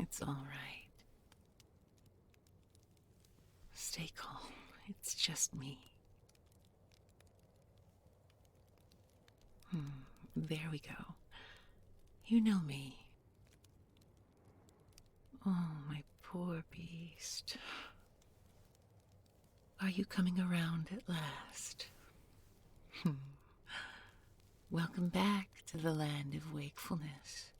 It's all right. Stay calm. It's just me. There we go. You know me. Oh, my poor beast. Are you coming around at last? Welcome back to the land of wakefulness.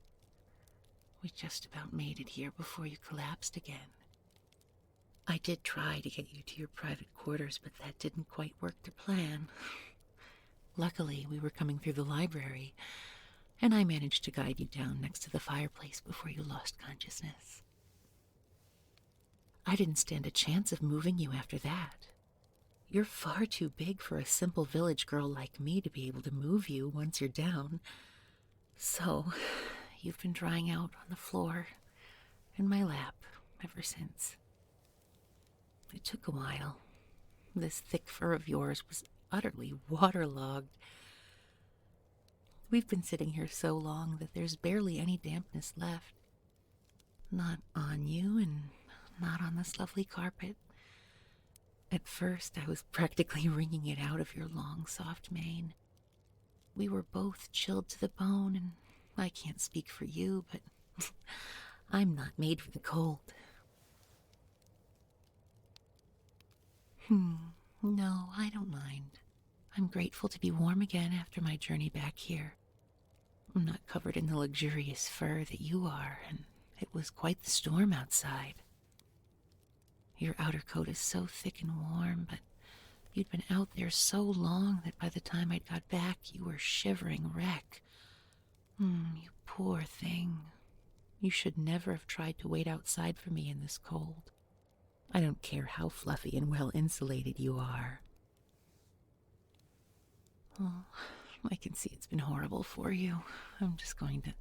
We just about made it here before you collapsed again. I did try to get you to your private quarters, but that didn't quite work to plan. Luckily, we were coming through the library, and I managed to guide you down next to the fireplace before you lost consciousness. I didn't stand a chance of moving you after that. You're far too big for a simple village girl like me to be able to move you once you're down. So, you've been drying out on the floor in my lap ever since. It took a while. This thick fur of yours was utterly waterlogged. We've been sitting here so long that there's barely any dampness left. Not on you and not on this lovely carpet. At first, I was practically wringing it out of your long, soft mane. We were both chilled to the bone, and I can't speak for you, but I'm not made for the cold. No, I don't mind. I'm grateful to be warm again after my journey back here. I'm not covered in the luxurious fur that you are, and it was quite the storm outside. Your outer coat is so thick and warm, but you'd been out there so long that by the time I'd got back, you were shivering wreck. You poor thing. You should never have tried to wait outside for me in this cold. I don't care how fluffy and well insulated you are. Oh, I can see it's been horrible for you. I'm just going to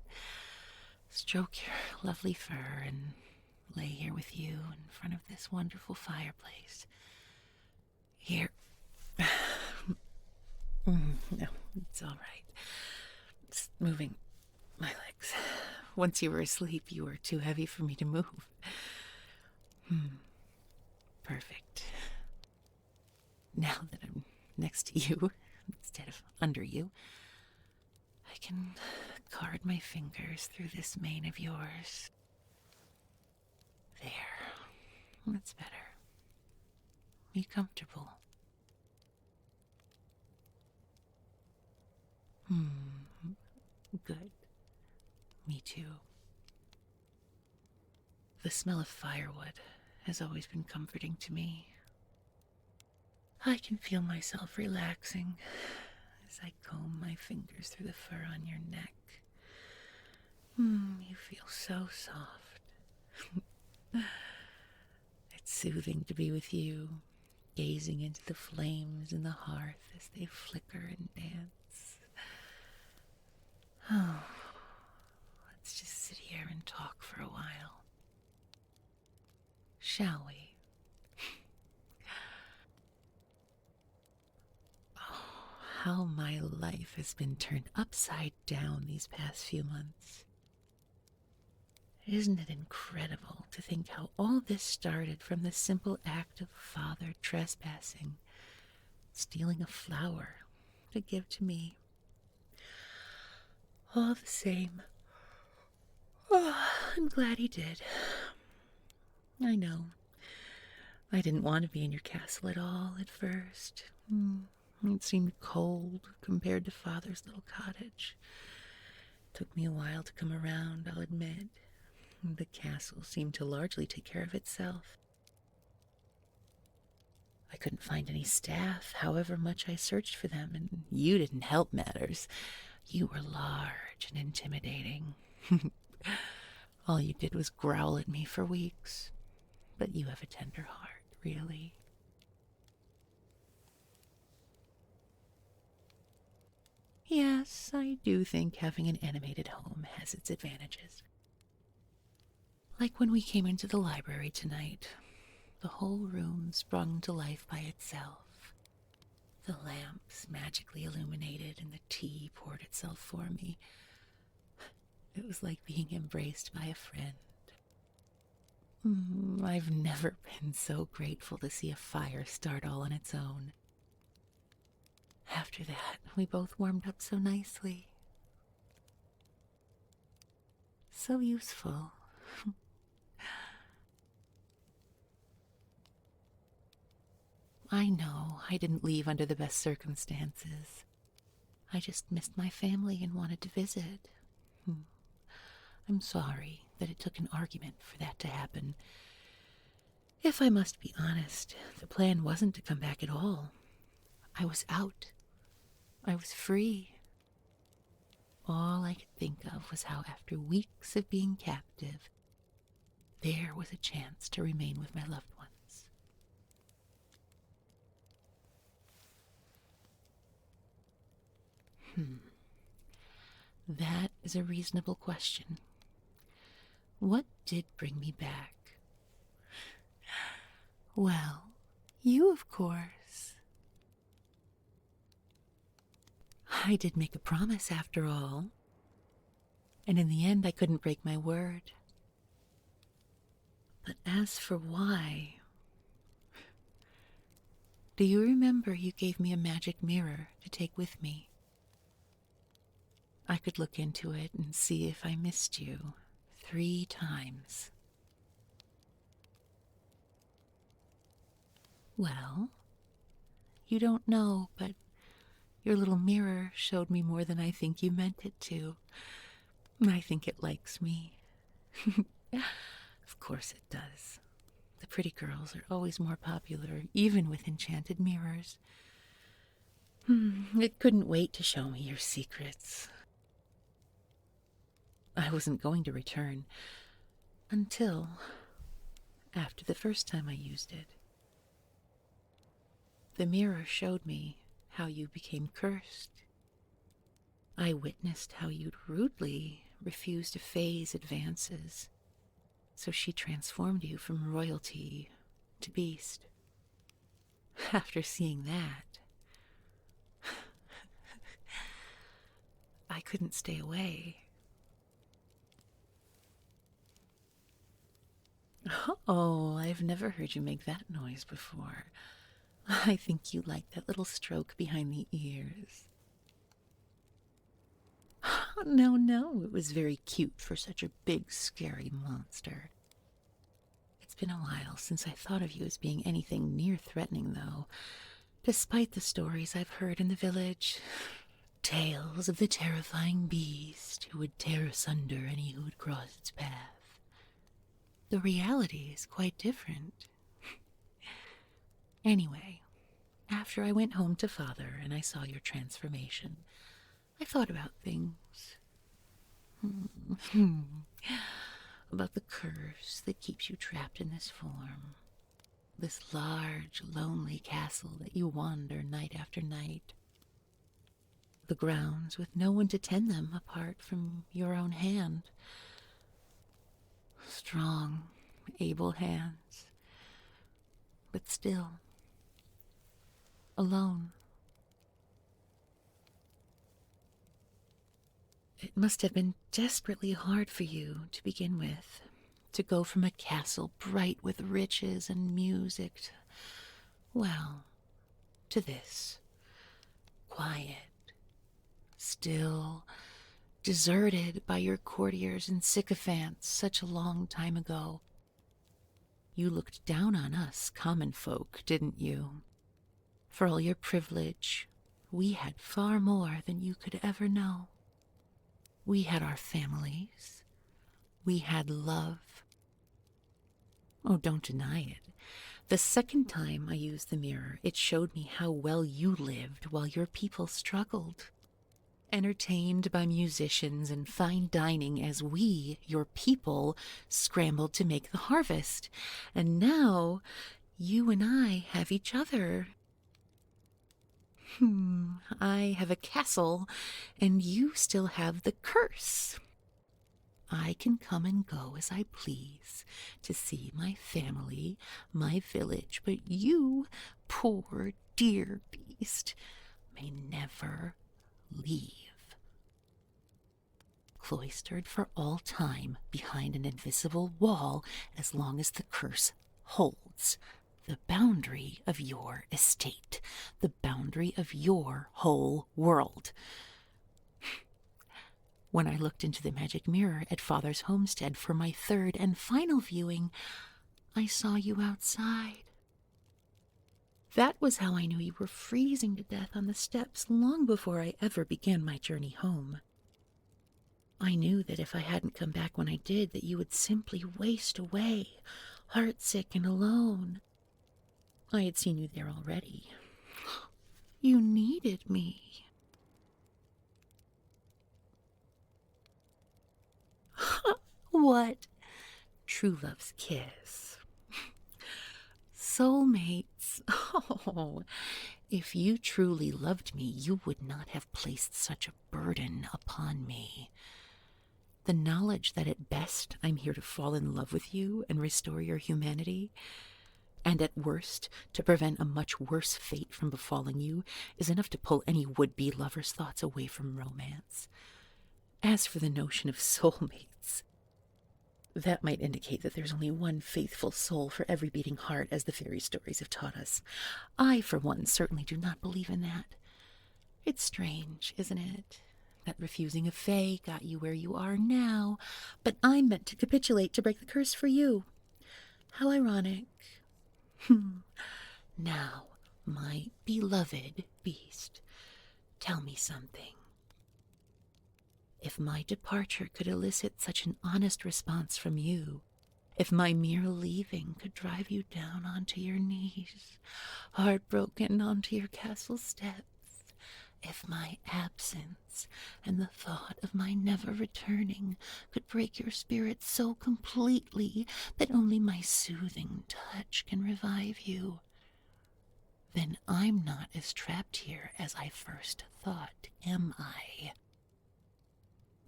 stroke your lovely fur and lay here with you in front of this wonderful fireplace. Here. No, it's all right. Just moving my legs. Once you were asleep, you were too heavy for me to move. Perfect. Now that I'm next to you, instead of under you, I can guard my fingers through this mane of yours. There. That's better. Be comfortable. Good. Me too. The smell of firewood has always been comforting to me. I can feel myself relaxing as I comb my fingers through the fur on your neck. You feel so soft. It's soothing to be with you, gazing into the flames in the hearth as they flicker and dance. Oh, let's just sit here and talk for a while. Shall we? Oh, how my life has been turned upside down these past few months. Isn't it incredible to think how all this started from the simple act of father trespassing, stealing a flower to give to me? All the same, I'm glad he did. I know. I didn't want to be in your castle at all at first. It seemed cold compared to Father's little cottage. Took me a while to come around, I'll admit. The castle seemed to largely take care of itself. I couldn't find any staff, however much I searched for them, and you didn't help matters. You were large and intimidating. All you did was growl at me for weeks. But you have a tender heart, really. Yes, I do think having an animated home has its advantages. Like when we came into the library tonight, the whole room sprung to life by itself. The lamps magically illuminated and the tea poured itself for me. It was like being embraced by a friend. I've never been so grateful to see a fire start all on its own. After that, we both warmed up so nicely. So useful. I know I didn't leave under the best circumstances. I just missed my family and wanted to visit. I'm sorry that it took an argument for that to happen. If I must be honest, the plan wasn't to come back at all. I was out. I was free. All I could think of was how after weeks of being captive, there was a chance to remain with my loved ones. That is a reasonable question. What did bring me back? Well, you, of course. I did make a promise after all. And in the end, I couldn't break my word. But as for why... Do you remember you gave me a magic mirror to take with me? I could look into it and see if I missed you 3 times. Well, you don't know, but your little mirror showed me more than I think you meant it to. I think it likes me. Of course it does. The pretty girls are always more popular, even with enchanted mirrors. It couldn't wait to show me your secrets. I wasn't going to return until after the first time I used it. The mirror showed me how you became cursed. I witnessed how you'd rudely refused to phase advances, so she transformed you from royalty to beast. After seeing that, I couldn't stay away. Oh, I've never heard you make that noise before. I think you like that little stroke behind the ears. No, it was very cute for such a big, scary monster. It's been a while since I thought of you as being anything near threatening, though, despite the stories I've heard in the village. Tales of the terrifying beast who would tear asunder any who would cross its path. The reality is quite different. Anyway, after I went home to Father and I saw your transformation, I thought about things. About the curse that keeps you trapped in this form. This large, lonely castle that you wander night after night. The grounds with no one to tend them apart from your own hand. Strong, able hands, but still alone. It must have been desperately hard for you to begin with, to go from a castle bright with riches and music, to this, quiet, still, deserted by your courtiers and sycophants such a long time ago. You looked down on us common folk, didn't you? For all your privilege, we had far more than you could ever know. We had our families. We had love. Oh, don't deny it. The second time I used the mirror, it showed me how well you lived while your people struggled. Entertained by musicians and fine dining as we, your people, scrambled to make the harvest. And now, you and I have each other. I have a castle, and you still have the curse. I can come and go as I please to see my family, my village, but you, poor dear beast, may never leave. cloistered for all time behind an invisible wall as long as the curse holds. The boundary of your estate, the boundary of your whole world. When I looked into the magic mirror at Father's homestead for my third and final viewing, I saw you outside. That was how I knew you were freezing to death on the steps long before I ever began my journey home. I knew that if I hadn't come back when I did, that you would simply waste away, heartsick and alone. I had seen you there already. You needed me. What? True love's kiss. Soulmates. Oh, if you truly loved me, you would not have placed such a burden upon me. The knowledge that at best I'm here to fall in love with you and restore your humanity, and at worst to prevent a much worse fate from befalling you, is enough to pull any would-be lover's thoughts away from romance. As for the notion of soulmates, that might indicate that there's only one faithful soul for every beating heart, as the fairy stories have taught us. I, for one, certainly do not believe in that. It's strange, isn't it, that refusing a fae got you where you are now, but I'm meant to capitulate to break the curse for you. How ironic. Now, my beloved beast, tell me something. If my departure could elicit such an honest response from you, if my mere leaving could drive you down onto your knees, heartbroken onto your castle steps, if my absence and the thought of my never returning could break your spirit so completely that only my soothing touch can revive you, then I'm not as trapped here as I first thought, am I?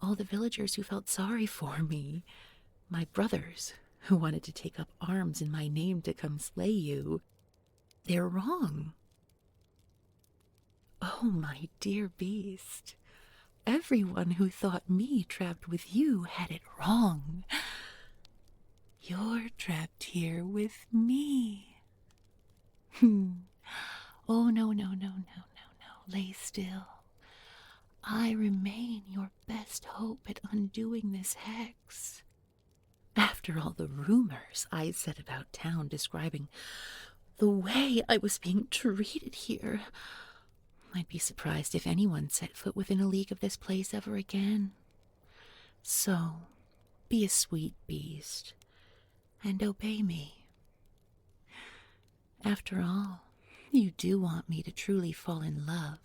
All the villagers who felt sorry for me, my brothers who wanted to take up arms in my name to come slay you, they're wrong. Oh, my dear beast, everyone who thought me trapped with you had it wrong. You're trapped here with me. Oh, no, no, no, no, no, no, lay still. I remain your best hope at undoing this hex. After all the rumors I said about town describing the way I was being treated here, I'd be surprised if anyone set foot within a league of this place ever again. So, be a sweet beast and obey me. After all, you do want me to truly fall in love,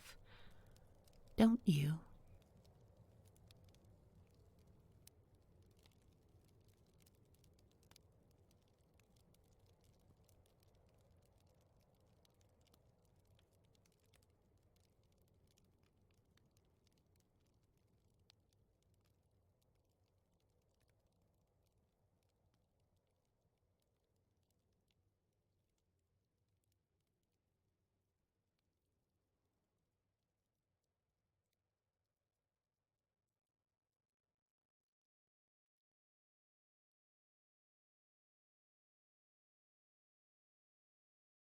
don't you?